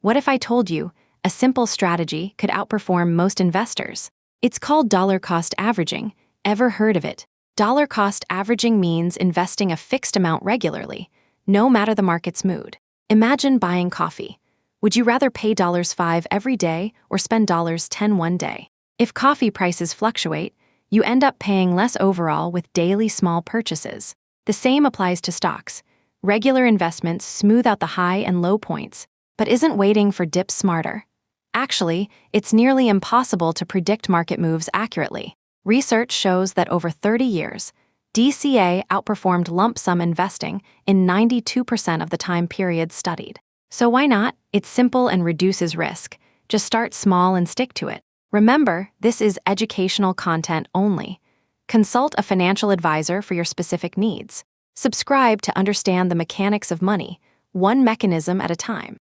What if I told you a simple strategy could outperform most investors? It's called dollar cost averaging. Ever heard of it? Dollar cost averaging means investing a fixed amount regularly, no matter the market's mood. Imagine buying coffee. Would you rather pay $5 every day or spend $10 one day? If coffee prices fluctuate, you end up paying less overall with daily small purchases. The same applies to stocks. Regular investments smooth out the high and low points, but isn't waiting for dips smarter? Actually, it's nearly impossible to predict market moves accurately. Research shows that over 30 years, DCA outperformed lump sum investing in 92% of the time period studied. So why not? It's simple and reduces risk. Just start small and stick to it. Remember, this is educational content only. Consult a financial advisor for your specific needs. Subscribe to understand the mechanics of money, one mechanism at a time.